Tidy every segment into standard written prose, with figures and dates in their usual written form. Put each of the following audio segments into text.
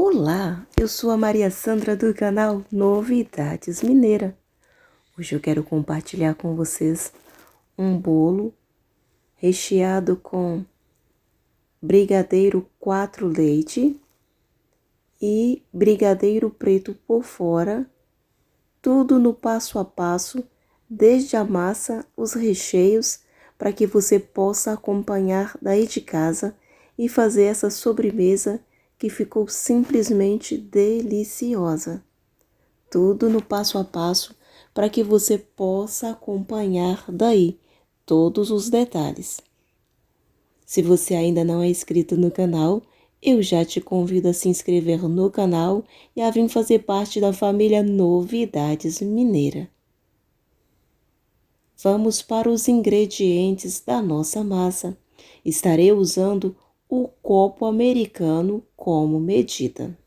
Olá, eu sou a Maria Sandra do canal Novidades Mineira. Hoje eu quero compartilhar com vocês um bolo recheado com brigadeiro 4 leite e brigadeiro preto por fora, tudo no passo a passo, desde a massa, os recheios, para que você possa acompanhar daí de casa e fazer essa sobremesa que ficou simplesmente deliciosa. Tudo no passo a passo para que você possa acompanhar daí todos os detalhes. Se você ainda não é inscrito no canal, eu já te convido a se inscrever no canal e a vir fazer parte da família Novidades Mineira. Vamos para os ingredientes da nossa massa. Estarei usando o copo americano como medida.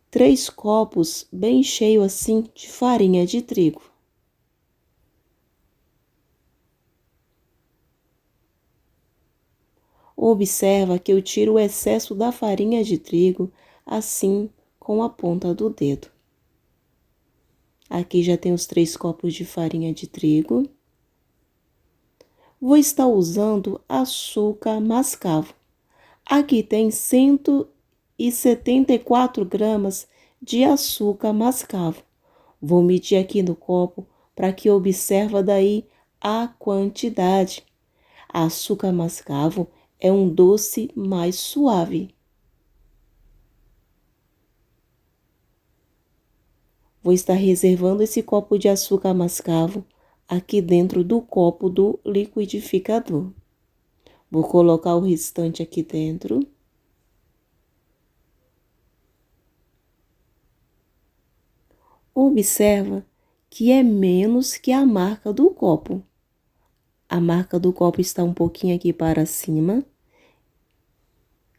3 copos bem cheios assim de farinha de trigo. Observa que eu tiro o excesso da farinha de trigo assim com a ponta do dedo. Aqui já tem os 3 copos de farinha de trigo. Vou estar usando açúcar mascavo. Aqui tem 174 gramas de açúcar mascavo. Vou medir aqui no copo para que observa daí a quantidade. Açúcar mascavo é um doce mais suave. Vou estar reservando esse copo de açúcar mascavo aqui dentro do copo do liquidificador. Vou colocar o restante aqui dentro. Observa que é menos que a marca do copo. A marca do copo está um pouquinho aqui para cima.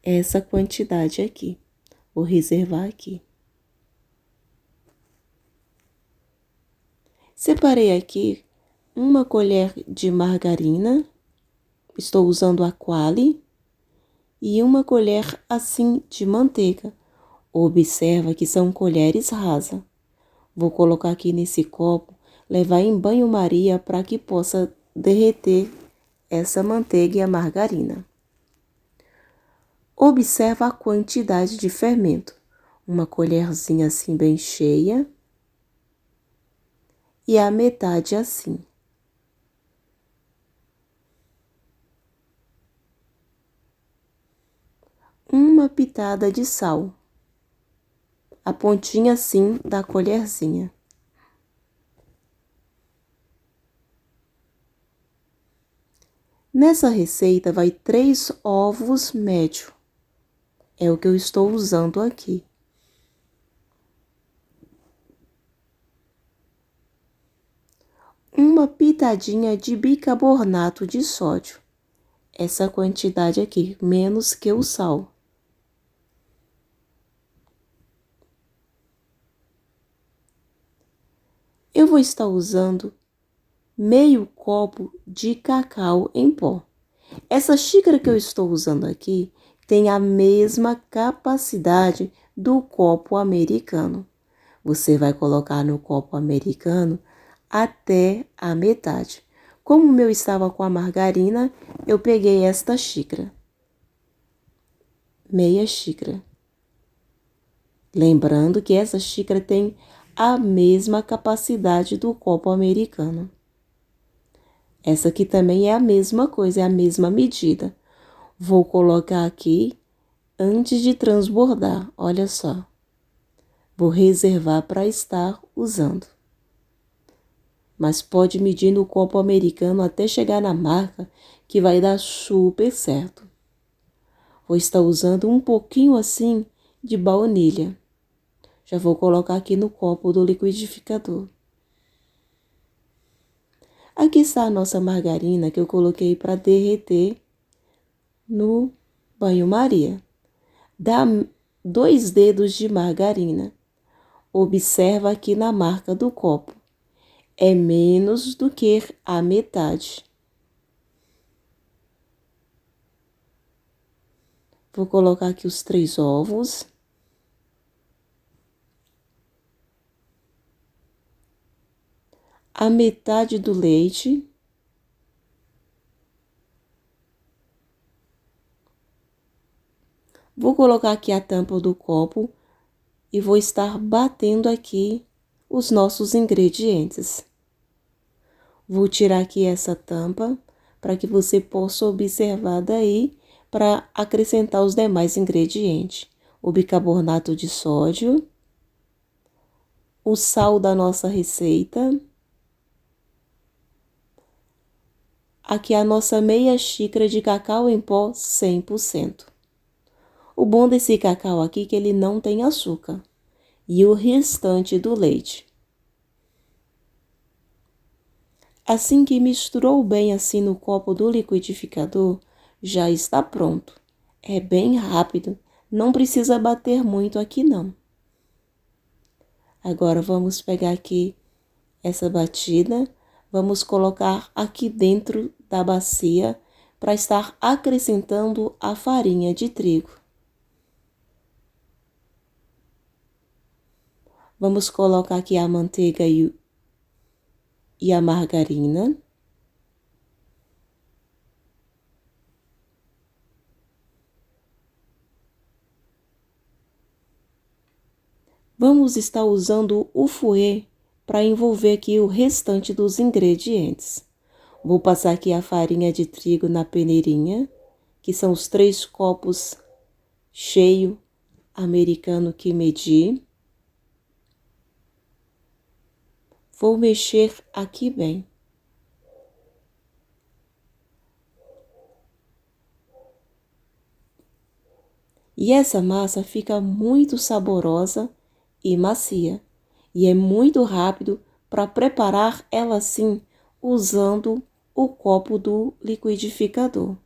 Essa quantidade aqui. Vou reservar aqui. Separei aqui 1 colher de margarina. Estou usando a Qualy. E 1 colher assim de manteiga. Observa que são colheres rasas. Vou colocar aqui nesse copo, levar em banho-maria para que possa derreter essa manteiga e a margarina. Observa a quantidade de fermento. 1 colherzinha assim bem cheia. E a metade assim. Uma pitada de sal. A pontinha assim da colherzinha. Nessa receita vai 3 ovos médios. É o que eu estou usando aqui. Uma pitadinha de bicarbonato de sódio. Essa quantidade aqui, menos que o sal. Eu vou estar usando meio copo de cacau em pó. Essa xícara que eu estou usando aqui tem a mesma capacidade do copo americano. Você vai colocar no copo americano até a metade. Como o meu estava com a margarina, eu peguei esta xícara. Meia xícara. Lembrando que essa xícara tem a mesma capacidade do copo americano. Essa aqui também é a mesma coisa, é a mesma medida. Vou colocar aqui antes de transbordar, olha só. Vou reservar para estar usando. Mas pode medir no copo americano até chegar na marca, que vai dar super certo. Vou estar usando um pouquinho assim de baunilha. Já vou colocar aqui no copo do liquidificador. Aqui está a nossa margarina que eu coloquei para derreter no banho-maria. Dá 2 dedos de margarina. Observa aqui na marca do copo. É menos do que a metade. Vou colocar aqui os 3 ovos. A metade do leite. Vou colocar aqui a tampa do copo e vou estar batendo aqui os nossos ingredientes. Vou tirar aqui essa tampa para que você possa observar daí para acrescentar os demais ingredientes. O bicarbonato de sódio, o sal da nossa receita, aqui a nossa meia xícara de cacau em pó 100%. O bom desse cacau aqui é que ele não tem açúcar. E o restante do leite. Assim que misturou bem assim no copo do liquidificador, já está pronto. É bem rápido, não precisa bater muito aqui não. Agora vamos pegar aqui essa batida, vamos colocar aqui dentro da bacia para estar acrescentando a farinha de trigo. Vamos colocar aqui a manteiga e a margarina. Vamos estar usando o fouet para envolver aqui o restante dos ingredientes. Vou passar aqui a farinha de trigo na peneirinha, que são os 3 copos cheio americano que medi. Vou mexer aqui bem. E essa massa fica muito saborosa e macia. E é muito rápido para preparar ela assim, usando o copo do liquidificador.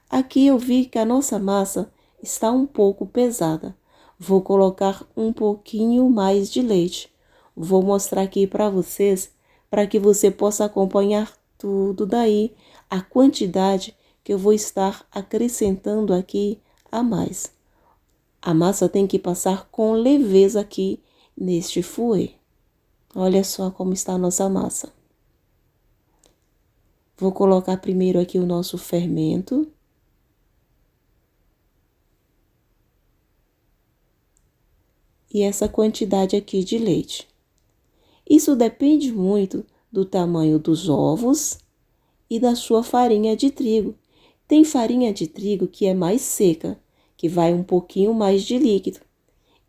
Aqui eu vi que a nossa massa está um pouco pesada. Vou colocar um pouquinho mais de leite. Vou mostrar aqui para vocês, para que você possa acompanhar tudo daí, a quantidade que eu vou estar acrescentando aqui a mais. A massa tem que passar com leveza aqui neste fouet. Olha só como está a nossa massa. Vou colocar primeiro aqui o nosso fermento. E essa quantidade aqui de leite. Isso depende muito do tamanho dos ovos e da sua farinha de trigo. Tem farinha de trigo que é mais seca, que vai um pouquinho mais de líquido.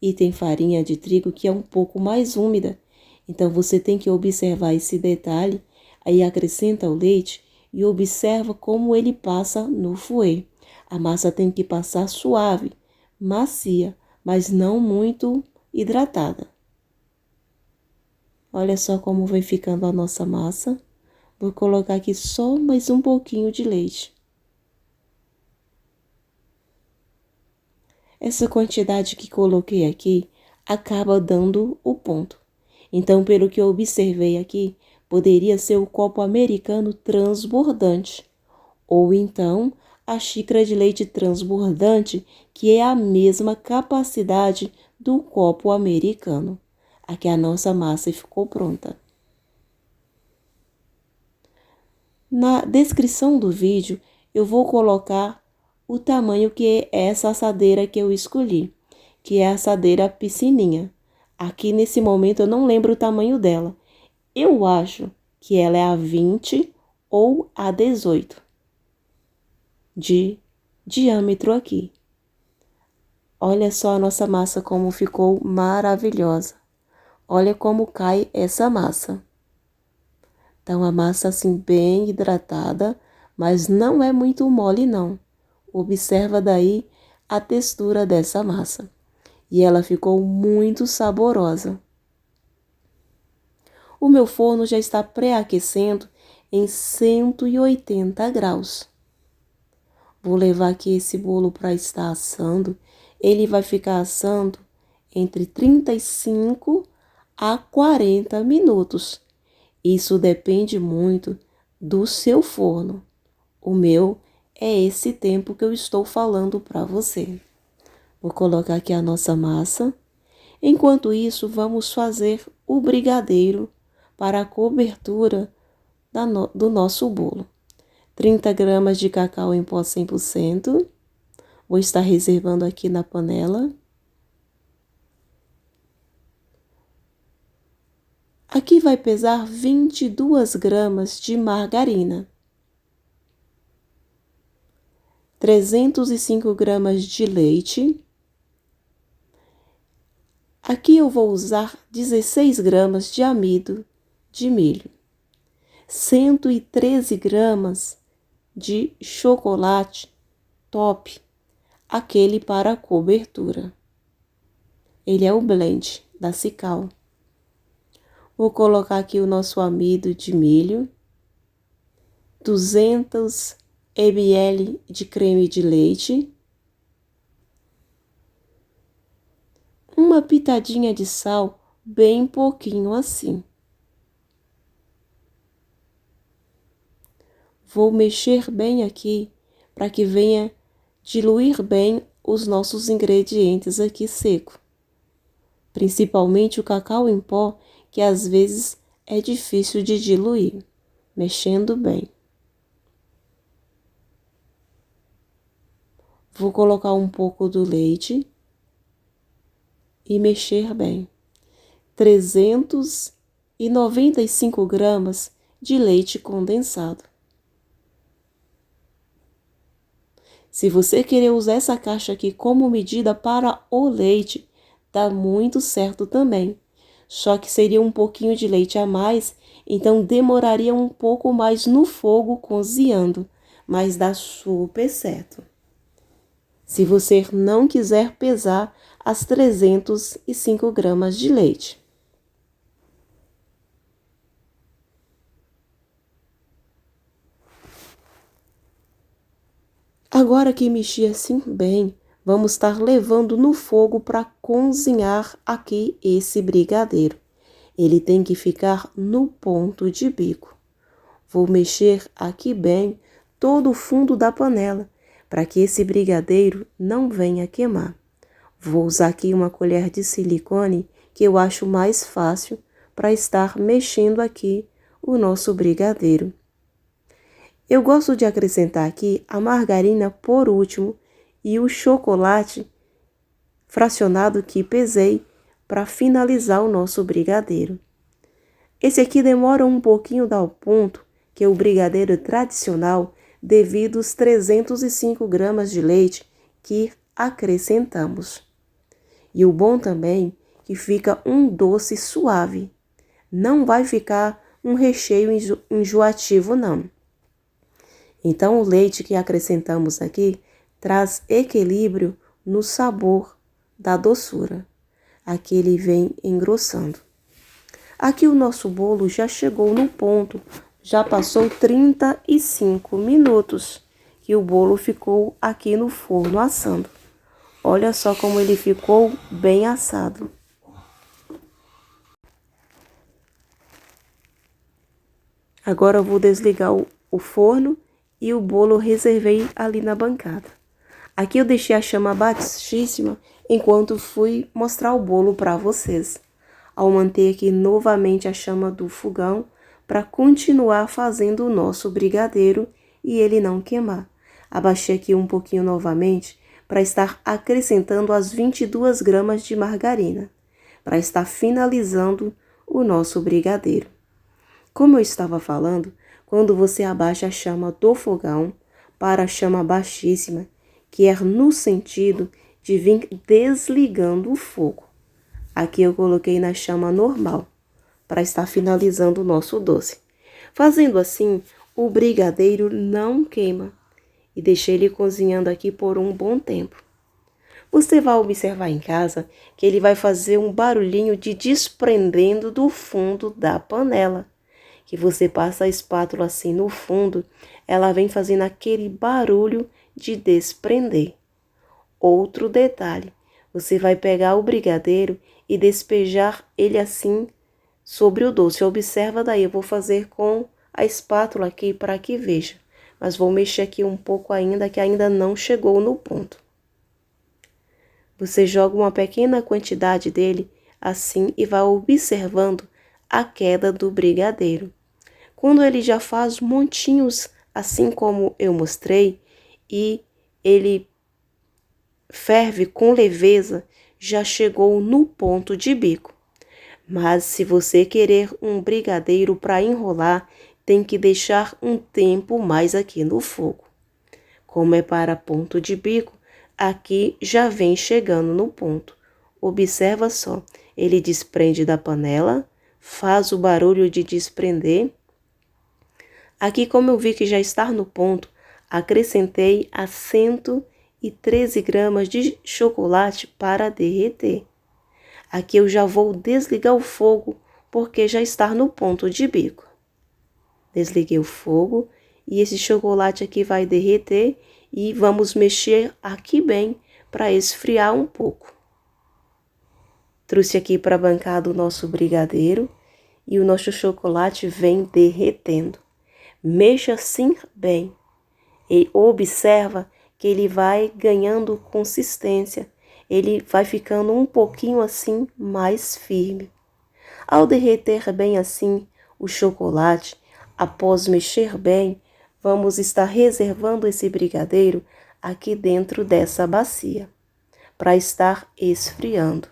E tem farinha de trigo que é um pouco mais úmida. Então, você tem que observar esse detalhe, aí acrescenta o leite e observa como ele passa no fouet. A massa tem que passar suave, macia, mas não muito hidratada. Olha só como vem ficando a nossa massa. Vou colocar aqui só mais um pouquinho de leite. Essa quantidade que coloquei aqui acaba dando o ponto. Então, pelo que eu observei aqui, poderia ser o copo americano transbordante. Ou então, a xícara de leite transbordante, que é a mesma capacidade do copo americano. Aqui a nossa massa ficou pronta. Na descrição do vídeo, eu vou colocar o tamanho que é essa assadeira que eu escolhi, que é a assadeira piscininha. Aqui nesse momento eu não lembro o tamanho dela. Eu acho que ela é a 20 ou a 18 de diâmetro aqui. Olha só a nossa massa como ficou maravilhosa. Olha como cai essa massa. Então, a massa assim bem hidratada, mas não é muito mole não. Observa daí a textura dessa massa. E ela ficou muito saborosa. O meu forno já está pré-aquecendo em 180 graus. Vou levar aqui esse bolo para estar assando. Ele vai ficar assando entre 35 a 40 minutos. Isso depende muito do seu forno. O meu é esse tempo que eu estou falando para você. Vou colocar aqui a nossa massa. Enquanto isso, vamos fazer o brigadeiro para a cobertura do nosso bolo. 30 gramas de cacau em pó 100%. Vou estar reservando aqui na panela. Aqui vai pesar 22 gramas de margarina. 305 gramas de leite. Aqui eu vou usar 16 gramas de amido de milho. 113 gramas de chocolate top, aquele para a cobertura. Ele é o blend da Cical. Vou colocar aqui o nosso amido de milho, 200 ml de creme de leite, uma pitadinha de sal, bem pouquinho assim. Vou mexer bem aqui para que venha diluir bem os nossos ingredientes aqui seco. Principalmente o cacau em pó, que às vezes é difícil de diluir. Mexendo bem. Vou colocar um pouco do leite e mexer bem. 395 gramas de leite condensado. Se você querer usar essa caixa aqui como medida para o leite, dá muito certo também. Só que seria um pouquinho de leite a mais, então demoraria um pouco mais no fogo cozinhando, mas dá super certo. Se você não quiser pesar as 305 gramas de leite. Agora que mexi assim bem, vamos estar levando no fogo para cozinhar aqui esse brigadeiro. Ele tem que ficar no ponto de bico. Vou mexer aqui bem todo o fundo da panela, para que esse brigadeiro não venha queimar. Vou usar aqui uma colher de silicone, que eu acho mais fácil para estar mexendo aqui o nosso brigadeiro. Eu gosto de acrescentar aqui a margarina por último e o chocolate fracionado que pesei para finalizar o nosso brigadeiro. Esse aqui demora um pouquinho dar o ponto, que é o brigadeiro tradicional, devido aos 305 gramas de leite que acrescentamos. E o bom também que fica um doce suave. Não vai ficar um recheio enjoativo, não. Então, o leite que acrescentamos aqui traz equilíbrio no sabor da doçura. Aqui ele vem engrossando. Aqui o nosso bolo já chegou no ponto, já passou 35 minutos que o bolo ficou aqui no forno assando. Olha só como ele ficou bem assado. Agora eu vou desligar o forno e o bolo eu reservei ali na bancada. Aqui eu deixei a chama baixíssima enquanto fui mostrar o bolo para vocês. Ao manter aqui novamente a chama do fogão para continuar fazendo o nosso brigadeiro e ele não queimar. Abaixei aqui um pouquinho novamente para estar acrescentando as 22 gramas de margarina, para estar finalizando o nosso brigadeiro. Como eu estava falando, quando você abaixa a chama do fogão para a chama baixíssima, que é no sentido de vir desligando o fogo. Aqui eu coloquei na chama normal, para estar finalizando o nosso doce. Fazendo assim, o brigadeiro não queima e deixei ele cozinhando aqui por um bom tempo. Você vai observar em casa que ele vai fazer um barulhinho de desprendendo do fundo da panela. Que você passa a espátula assim no fundo, ela vem fazendo aquele barulho de desprender. Outro detalhe, você vai pegar o brigadeiro e despejar ele assim sobre o doce. Observa daí, eu vou fazer com a espátula aqui para que veja. mas vou mexer aqui um pouco ainda, que ainda não chegou no ponto. Você joga uma pequena quantidade dele assim e vai observando a queda do brigadeiro. Quando ele já faz montinhos, assim como eu mostrei, e ele ferve com leveza, já chegou no ponto de bico. Mas se você querer um brigadeiro para enrolar, tem que deixar um tempo mais aqui no fogo. Como é para ponto de bico, aqui já vem chegando no ponto. Observa só, ele desprende da panela, faz o barulho de desprender. Aqui, como eu vi que já está no ponto, acrescentei a 113 gramas de chocolate para derreter. Aqui eu já vou desligar o fogo, porque já está no ponto de bico. Desliguei o fogo e esse chocolate aqui vai derreter e vamos mexer aqui bem para esfriar um pouco. Trouxe aqui para a bancada o nosso brigadeiro e o nosso chocolate vem derretendo. Mexa assim bem e observa que ele vai ganhando consistência, ele vai ficando um pouquinho assim mais firme. Ao derreter bem assim o chocolate, após mexer bem, vamos estar reservando esse brigadeiro aqui dentro dessa bacia, para estar esfriando.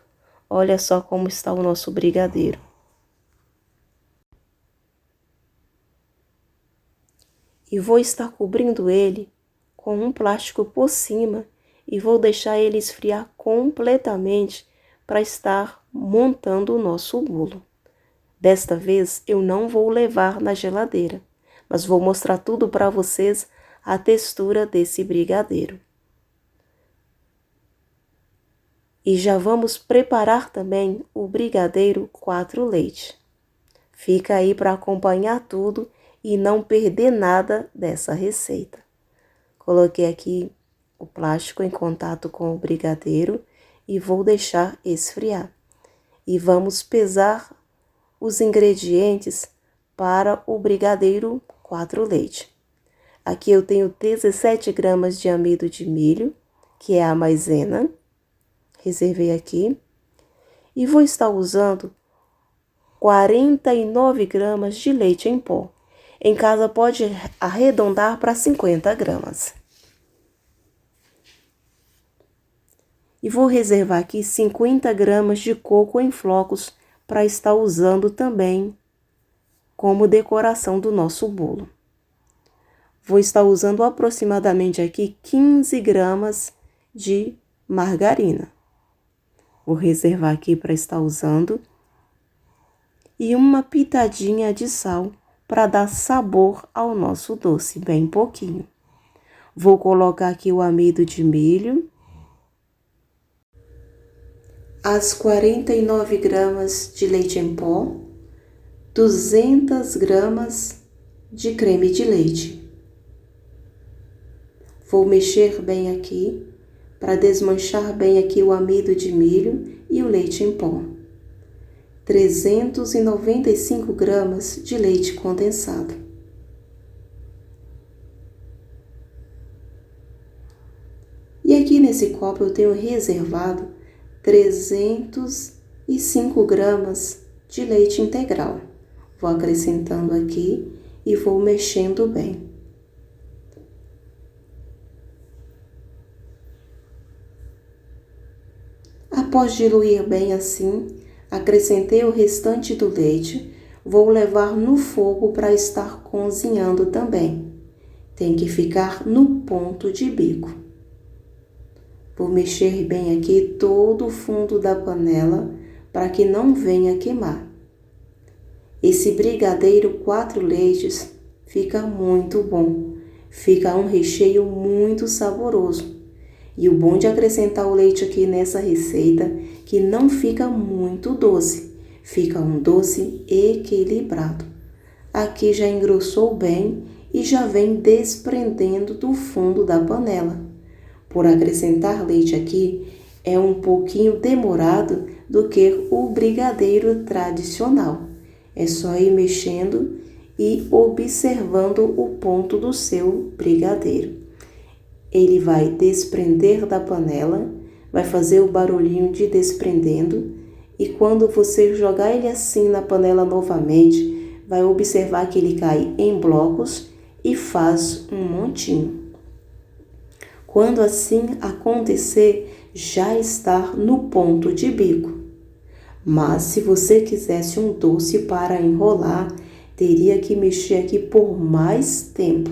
Olha só como está o nosso brigadeiro. E vou estar cobrindo ele com um plástico por cima e vou deixar ele esfriar completamente para estar montando o nosso bolo. Desta vez eu não vou levar na geladeira, mas vou mostrar tudo para vocês a textura desse brigadeiro. E já vamos preparar também o brigadeiro 4 leite. Fica aí para acompanhar tudo e não perder nada dessa receita. Coloquei aqui o plástico em contato com o brigadeiro e vou deixar esfriar. E vamos pesar os ingredientes para o brigadeiro 4 leite. Aqui eu tenho 17 gramas de amido de milho, que é a maisena. Reservei aqui. E vou estar usando 49 gramas de leite em pó. Em casa pode arredondar para 50 gramas. E vou reservar aqui 50 gramas de coco em flocos para estar usando também como decoração do nosso bolo. Vou estar usando aproximadamente aqui 15 gramas de margarina. Vou reservar aqui para estar usando. E uma pitadinha de sal para dar sabor ao nosso doce, bem pouquinho. Vou colocar aqui o amido de milho. As 49 gramas de leite em pó. 200 gramas de creme de leite. Vou mexer bem aqui para desmanchar bem aqui o amido de milho e o leite em pó. 395 gramas de leite condensado. E aqui nesse copo eu tenho reservado 305 gramas de leite integral. Vou acrescentando aqui e vou mexendo bem. Após diluir bem assim, acrescentei o restante do leite, vou levar no fogo para estar cozinhando também. Tem que ficar no ponto de bico. Vou mexer bem aqui todo o fundo da panela para que não venha queimar. Esse brigadeiro 4 leites fica muito bom, fica um recheio muito saboroso. E o bom de acrescentar o leite aqui nessa receita, que não fica muito doce, fica um doce equilibrado. Aqui já engrossou bem e já vem desprendendo do fundo da panela. Por acrescentar leite aqui, é um pouquinho demorado do que o brigadeiro tradicional. É só ir mexendo e observando o ponto do seu brigadeiro. Ele vai desprender da panela, vai fazer o barulhinho de desprendendo, e quando você jogar ele assim na panela novamente, vai observar que ele cai em blocos e faz um montinho. Quando assim acontecer, já está no ponto de bico. Mas se você quisesse um doce para enrolar, teria que mexer aqui por mais tempo,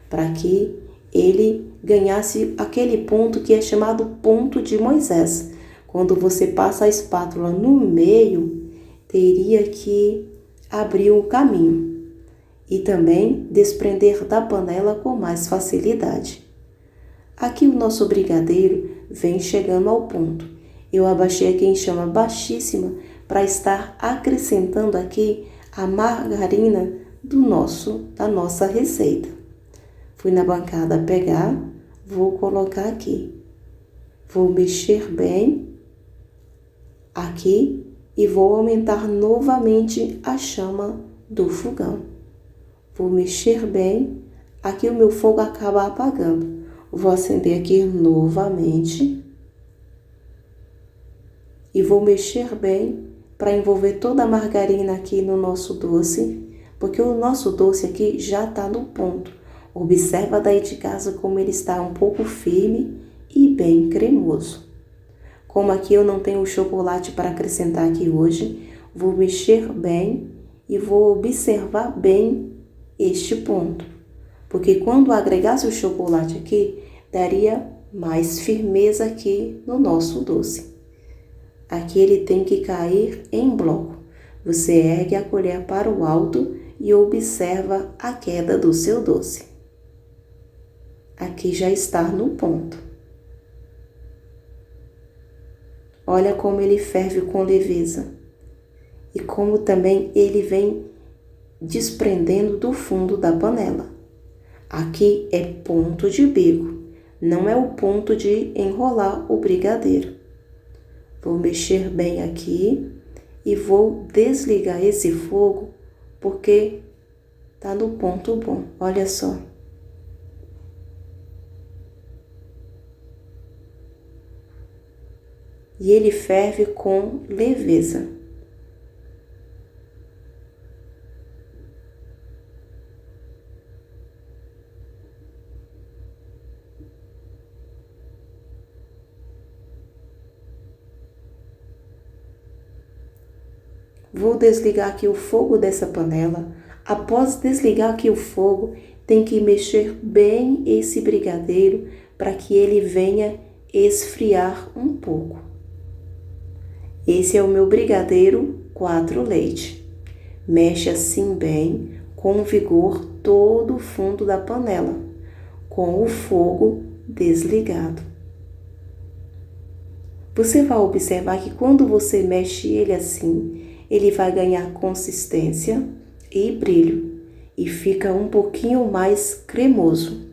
para que ele ganhasse aquele ponto que é chamado ponto de Moisés. Quando você passa a espátula no meio, teria que abrir o caminho e também desprender da panela com mais facilidade. Aqui o nosso brigadeiro vem chegando ao ponto. Eu abaixei aqui em chama baixíssima para estar acrescentando aqui a margarina da nossa receita. Fui na bancada pegar, vou colocar aqui. Vou mexer bem aqui e vou aumentar novamente a chama do fogão. Vou mexer bem, aqui o meu fogo acaba apagando. Vou acender aqui novamente e vou mexer bem para envolver toda a margarina aqui no nosso doce, porque o nosso doce aqui já está no ponto. Observa daí de casa como ele está um pouco firme e bem cremoso. Como aqui eu não tenho chocolate para acrescentar aqui hoje, vou mexer bem e vou observar bem este ponto. Porque quando agregasse o chocolate aqui, daria mais firmeza aqui no nosso doce. Aqui ele tem que cair em bloco. Você ergue a colher para o alto e observa a queda do seu doce. Aqui já está no ponto. Olha como ele ferve com leveza e como também ele vem desprendendo do fundo da panela. Aqui é ponto de bico, não é o ponto de enrolar o brigadeiro. Vou mexer bem aqui e vou desligar esse fogo porque tá no ponto bom. Olha só. E ele ferve com leveza. Vou desligar aqui o fogo dessa panela. Após desligar aqui o fogo, tem que mexer bem esse brigadeiro para que ele venha esfriar um pouco. Esse é o meu brigadeiro 4 leite. Mexe assim bem, com vigor, todo o fundo da panela, com o fogo desligado. Você vai observar que quando você mexe ele assim, ele vai ganhar consistência e brilho e fica um pouquinho mais cremoso.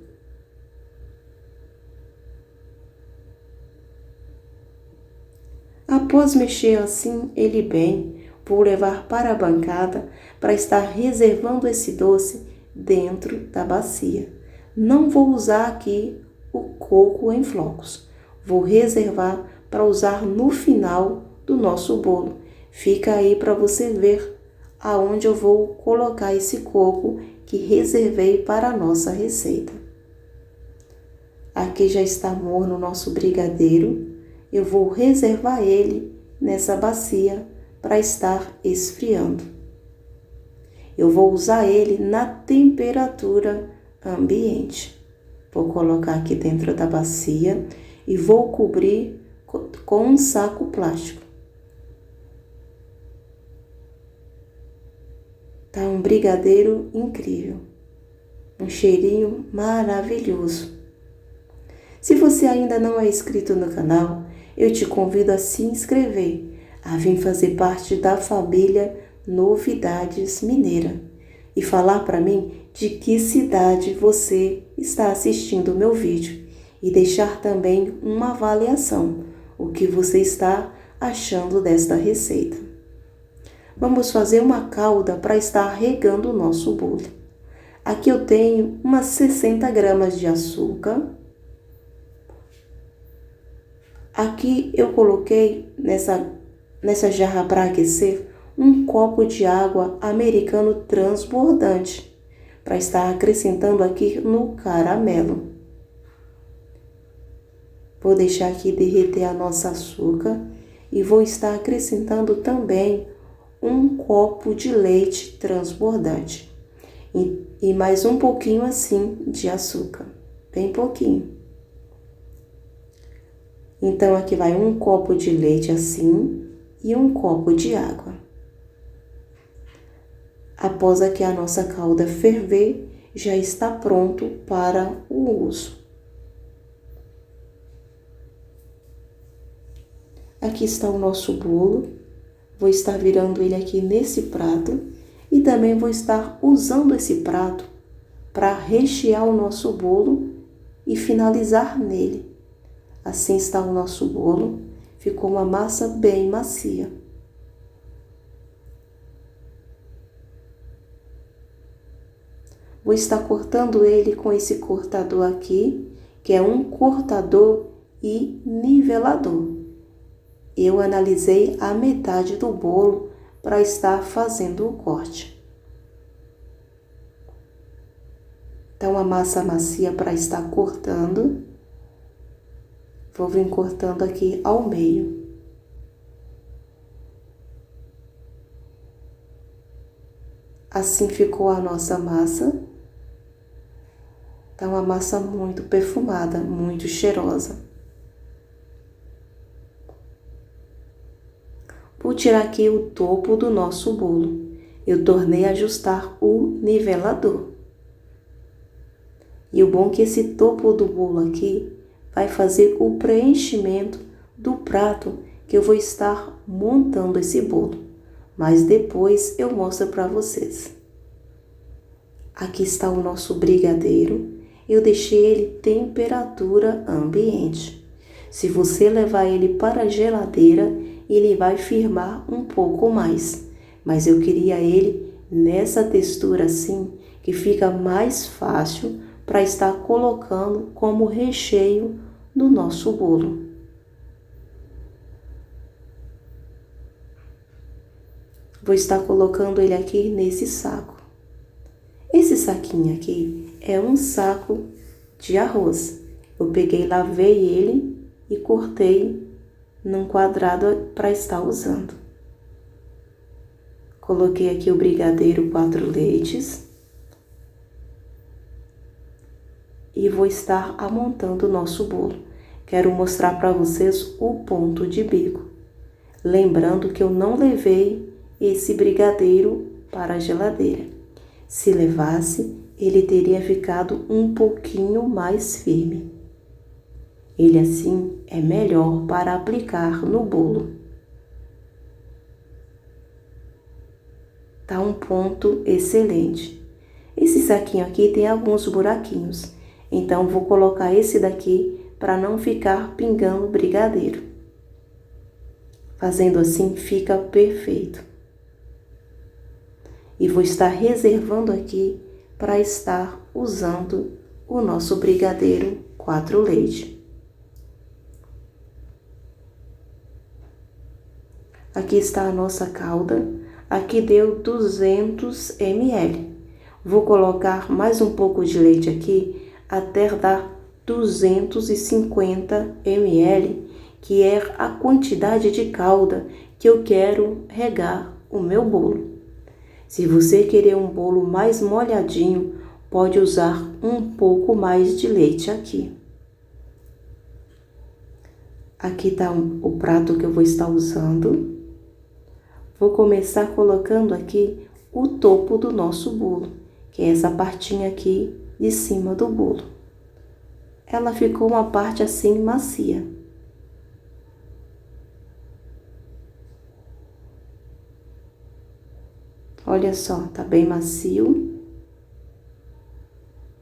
Após mexer assim ele bem, vou levar para a bancada para estar reservando esse doce dentro da bacia. Não vou usar aqui o coco em flocos. Vou reservar para usar no final do nosso bolo. Fica aí para você ver aonde eu vou colocar esse coco que reservei para a nossa receita. Aqui já está morno o nosso brigadeiro. Eu vou reservar ele nessa bacia para estar esfriando. Eu vou usar ele na temperatura ambiente. Vou colocar aqui dentro da bacia e vou cobrir com um saco plástico. Tá um brigadeiro incrível, um cheirinho maravilhoso. Se você ainda não é inscrito no canal, eu te convido a se inscrever, a vir fazer parte da família Novidades Mineira e falar para mim de que cidade você está assistindo o meu vídeo e deixar também uma avaliação, o que você está achando desta receita. vamos fazer uma calda para estar regando o nosso bolo. Aqui eu tenho umas 60 gramas de açúcar. Aqui eu coloquei nessa jarra para aquecer um copo de água americano transbordante para estar acrescentando aqui no caramelo. Vou deixar aqui derreter a nossa açúcar e vou estar acrescentando também um copo de leite transbordante e mais um pouquinho assim de açúcar, bem pouquinho. Então aqui vai um copo de leite assim e um copo de água. Após aqui a nossa calda ferver, já está pronto para o uso. Aqui está o nosso bolo. Vou estar virando ele aqui nesse prato e também vou estar usando esse prato para rechear o nosso bolo e finalizar nele. Assim está o nosso bolo, ficou uma massa bem macia. Vou estar cortando ele com esse cortador aqui, que é um cortador e nivelador. Eu analisei a metade do bolo para estar fazendo o corte. Então, a massa macia para estar cortando, vou vir cortando aqui ao meio. Assim ficou a nossa massa. Tá uma massa muito perfumada, muito cheirosa. Vou tirar aqui o topo do nosso bolo. Eu tornei a ajustar o nivelador. E o bom é que esse topo do bolo aqui vai fazer o preenchimento do prato que eu vou estar montando esse bolo. Mas depois eu mostro para vocês. Aqui está o nosso brigadeiro. Eu deixei ele temperatura ambiente. Se você levar ele para a geladeira, ele vai firmar um pouco mais. Mas eu queria ele nessa textura assim, que fica mais fácil para estar colocando como recheio no nosso bolo. Vou estar colocando ele aqui nesse saco. Esse saquinho aqui é um saco de arroz. Eu peguei, lavei ele e cortei num quadrado para estar usando. Coloquei aqui o brigadeiro 4 leites. E vou estar amontando o nosso bolo. Quero mostrar para vocês o ponto de bico. Lembrando que eu não levei esse brigadeiro para a geladeira. Se levasse, ele teria ficado um pouquinho mais firme. Ele assim é melhor para aplicar no bolo. Tá um ponto excelente. Esse saquinho aqui tem alguns buraquinhos. Então, vou colocar esse daqui para não ficar pingando brigadeiro. Fazendo assim, fica perfeito. E vou estar reservando aqui para estar usando o nosso brigadeiro 4 leite. Aqui está a nossa calda. Aqui deu 200 ml. Vou colocar mais um pouco de leite aqui até dar 250 ml, que é a quantidade de calda que eu quero regar o meu bolo. Se você querer um bolo mais molhadinho, pode usar um pouco mais de leite aqui. Aqui está o prato que eu vou estar usando. Vou começar colocando aqui o topo do nosso bolo, que é essa partinha aqui de cima do bolo. Ela ficou uma parte assim macia. Olha só, tá bem macio.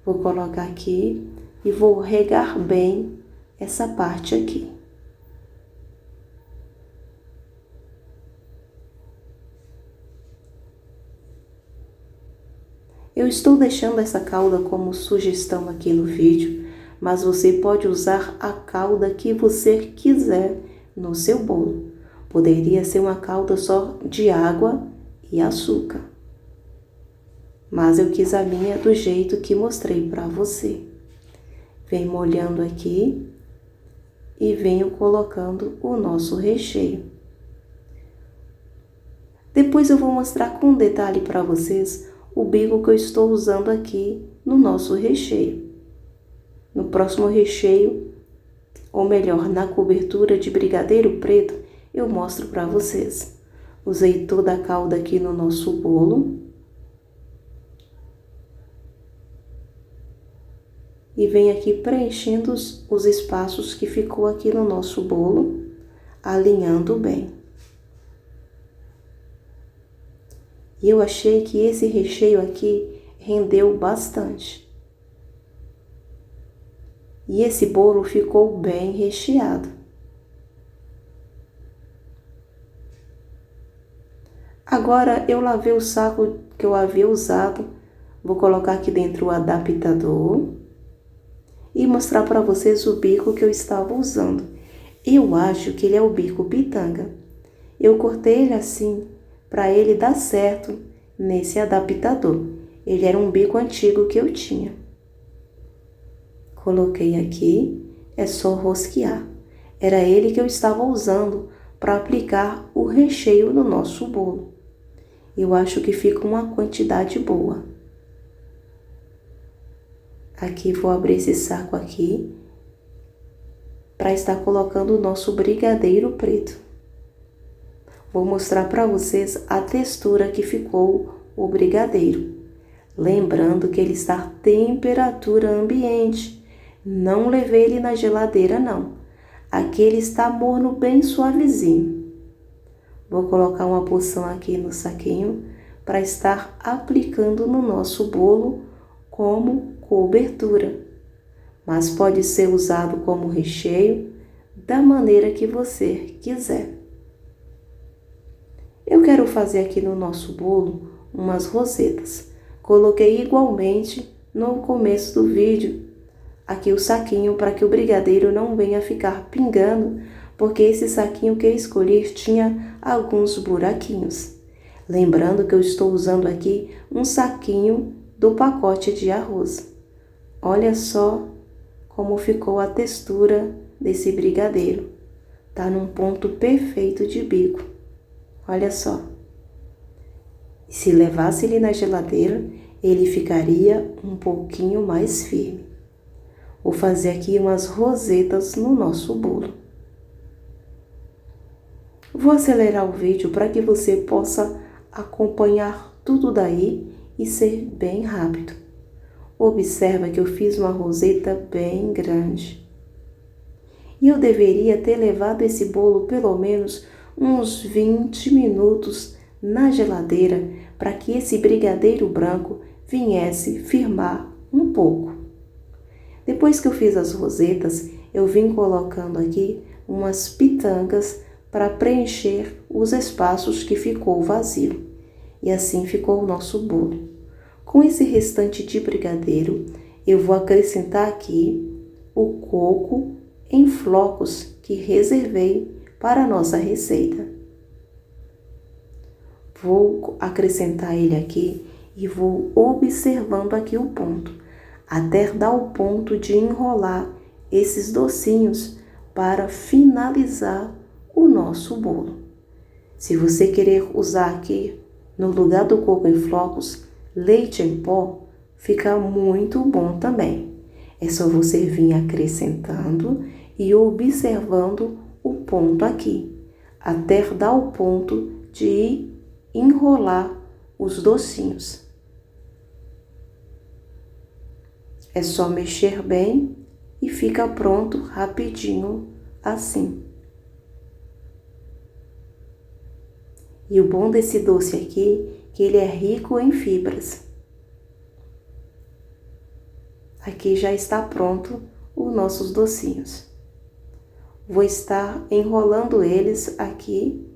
Vou colocar aqui e vou regar bem essa parte aqui. Eu estou deixando essa calda como sugestão aqui no vídeo, mas você pode usar a calda que você quiser no seu bolo. Poderia ser uma calda só de água e açúcar, mas eu quis a minha do jeito que mostrei para você. Venho molhando aqui e venho colocando o nosso recheio. Depois eu vou mostrar com detalhe para vocês o bico que eu estou usando aqui no nosso recheio. No próximo recheio, ou melhor, na cobertura de brigadeiro preto, eu mostro para vocês. Usei toda a calda aqui no nosso bolo. E venho aqui preenchendo os espaços que ficou aqui no nosso bolo, alinhando bem. E eu achei que esse recheio aqui rendeu bastante. E esse bolo ficou bem recheado. Agora eu lavei o saco que eu havia usado, vou colocar aqui dentro o adaptador e mostrar para vocês o bico que eu estava usando. Eu acho que ele é o bico pitanga. Eu cortei ele assim para ele dar certo nesse adaptador. Ele era um bico antigo que eu tinha. Coloquei aqui, é só rosquear. Era ele que eu estava usando para aplicar o recheio no nosso bolo. Eu acho que fica uma quantidade boa. Aqui vou abrir esse saco aqui para estar colocando o nosso brigadeiro preto. Vou mostrar para vocês a textura que ficou o brigadeiro. Lembrando que ele está a temperatura ambiente. Não levei ele na geladeira, não. Aqui ele está morno, bem suavezinho. Vou colocar uma porção aqui no saquinho para estar aplicando no nosso bolo como cobertura. Mas pode ser usado como recheio da maneira que você quiser. Eu quero fazer aqui no nosso bolo umas rosetas. Coloquei igualmente no começo do vídeo aqui o saquinho para que o brigadeiro não venha ficar pingando, porque esse saquinho que eu escolhi tinha alguns buraquinhos. Lembrando que eu estou usando aqui um saquinho do pacote de arroz. Olha só como ficou a textura desse brigadeiro. Tá num ponto perfeito de bico. Olha só. Se levasse ele na geladeira, ele ficaria um pouquinho mais firme. Vou fazer aqui umas rosetas no nosso bolo. Vou acelerar o vídeo para que você possa acompanhar tudo daí e ser bem rápido. Observa que eu fiz uma roseta bem grande. E eu deveria ter levado esse bolo pelo menos uns 20 minutos na geladeira para que esse brigadeiro branco viesse firmar um pouco. Depois que eu fiz as rosetas, eu vim colocando aqui umas pitangas para preencher os espaços que ficou vazio. E assim ficou o nosso bolo. Com esse restante de brigadeiro, eu vou acrescentar aqui o coco em flocos que reservei para a nossa receita. Vou acrescentar ele aqui e vou observando aqui o ponto, até dar o ponto de enrolar esses docinhos para finalizar o nosso bolo. Se você querer usar aqui, no lugar do coco em flocos, leite em pó, fica muito bom também. É só você vir acrescentando e observando o ponto aqui, até dar o ponto de enrolar os docinhos. É só mexer bem e fica pronto rapidinho assim. E o bom desse doce aqui, que ele é rico em fibras. Aqui já está pronto os nossos docinhos. Vou estar enrolando eles aqui,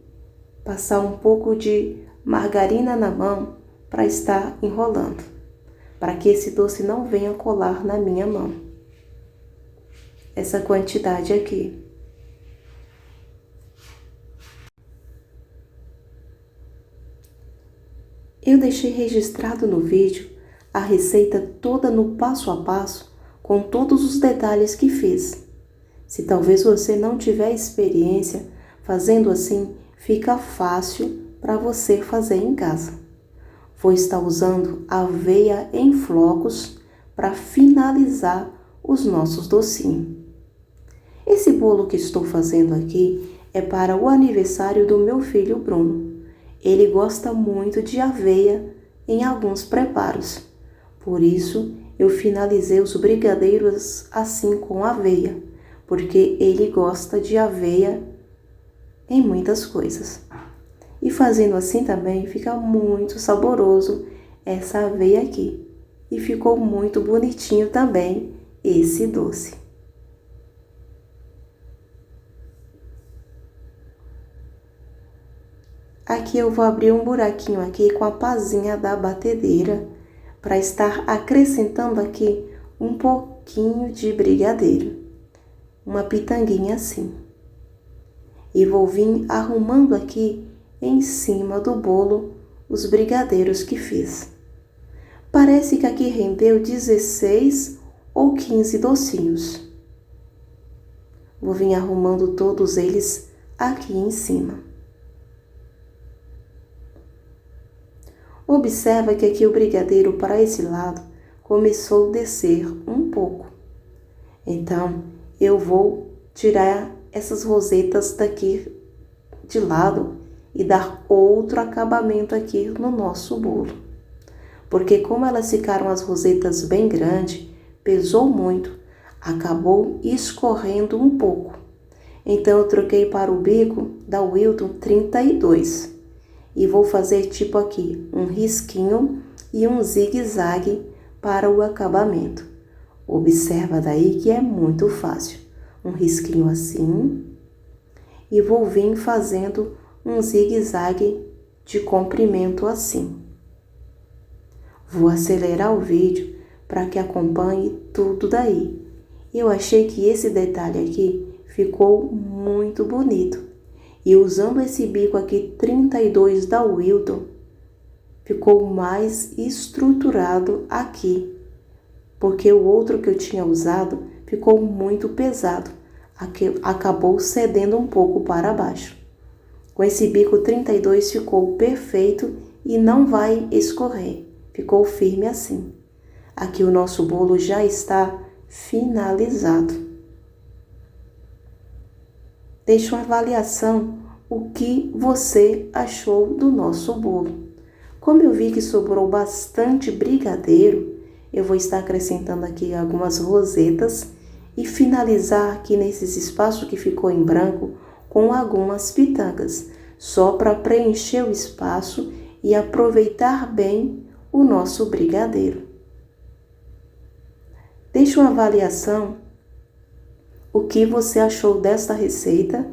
passar um pouco de margarina na mão para estar enrolando. para que esse doce não venha colar na minha mão. Essa quantidade aqui. Eu deixei registrado no vídeo a receita toda no passo a passo, com todos os detalhes que fiz. Se talvez você não tiver experiência, fazendo assim fica fácil para você fazer em casa. Vou estar usando aveia em flocos para finalizar os nossos docinhos. Esse bolo que estou fazendo aqui é para o aniversário do meu filho Bruno. Ele gosta muito de aveia em alguns preparos. Por isso, eu finalizei os brigadeiros assim com aveia, porque ele gosta de aveia em muitas coisas. E fazendo assim também fica muito saboroso essa aveia aqui. E ficou muito bonitinho também esse doce. Aqui eu vou abrir um buraquinho aqui com a pazinha da batedeira para estar acrescentando aqui um pouquinho de brigadeiro. Uma pitanguinha assim. E vou vir arrumando aqui em cima do bolo os brigadeiros que fiz. Parece que aqui rendeu 16 ou 15 docinhos. Vou vir arrumando todos eles aqui em cima. Observa que aqui o brigadeiro para esse lado começou a descer um pouco. Então, eu vou tirar essas rosetas daqui de lado e dar outro acabamento aqui no nosso bolo. Porque como elas ficaram as rosetas bem grandes, pesou muito, acabou escorrendo um pouco. Então, eu troquei para o bico da Wilton 32. E vou fazer tipo aqui, um risquinho e um zigue-zague para o acabamento. Observa daí que é muito fácil. Um risquinho assim. E vou vir fazendo um zigue-zague de comprimento assim. Vou acelerar o vídeo para que acompanhe tudo daí. Eu achei que esse detalhe aqui ficou muito bonito. E usando esse bico aqui 32 da Wilton, ficou mais estruturado aqui. Porque o outro que eu tinha usado ficou muito pesado. Acabou cedendo um pouco para baixo. Com esse bico 32 ficou perfeito e não vai escorrer. Ficou firme assim. Aqui o nosso bolo já está finalizado. Deixe uma avaliação o que você achou do nosso bolo. Como eu vi que sobrou bastante brigadeiro, eu vou estar acrescentando aqui algumas rosetas e finalizar aqui nesses espaços que ficou em branco com algumas pitangas, só para preencher o espaço e aproveitar bem o nosso brigadeiro. Deixe uma avaliação o que você achou desta receita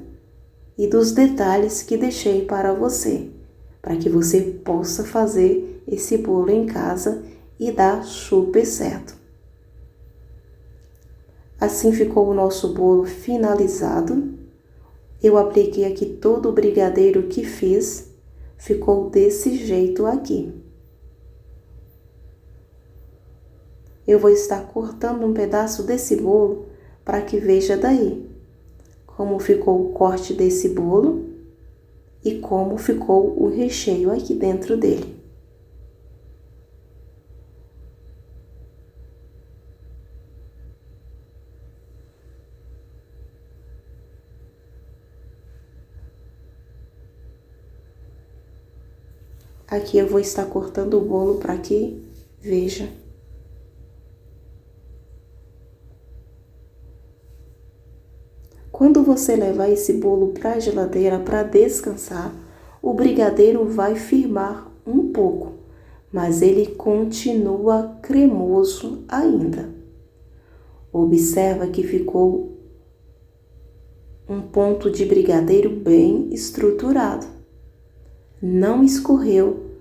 e dos detalhes que deixei para você, para que você possa fazer esse bolo em casa e dar super certo. Assim ficou o nosso bolo finalizado. Eu apliquei aqui todo o brigadeiro que fiz, ficou desse jeito aqui. Eu vou estar cortando um pedaço desse bolo para que veja daí como ficou o corte desse bolo e como ficou o recheio aqui dentro dele. Aqui eu vou estar cortando o bolo para que veja. Quando você levar esse bolo para a geladeira para descansar, o brigadeiro vai firmar um pouco, mas ele continua cremoso ainda. Observa que ficou um ponto de brigadeiro bem estruturado. Não escorreu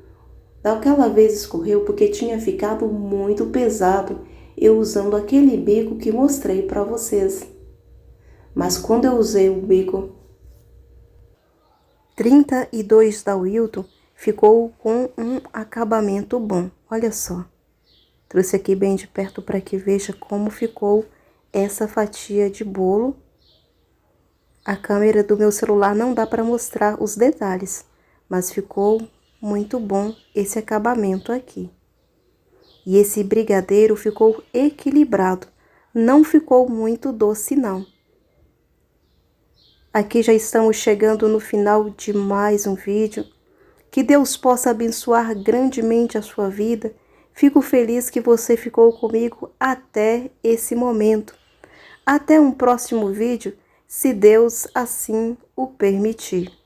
Daquela vez escorreu porque tinha ficado muito pesado eu usando aquele bico que mostrei para vocês. Mas quando eu usei o bico 32 da Wilton, ficou com um acabamento bom. Olha só. Trouxe aqui bem de perto para que veja como ficou essa fatia de bolo. A câmera do meu celular não dá para mostrar os detalhes, mas ficou muito bom esse acabamento aqui. E esse brigadeiro ficou equilibrado, não ficou muito doce não. Aqui já estamos chegando no final de mais um vídeo. Que Deus possa abençoar grandemente a sua vida. Fico feliz que você ficou comigo até esse momento. Até um próximo vídeo, se Deus assim o permitir.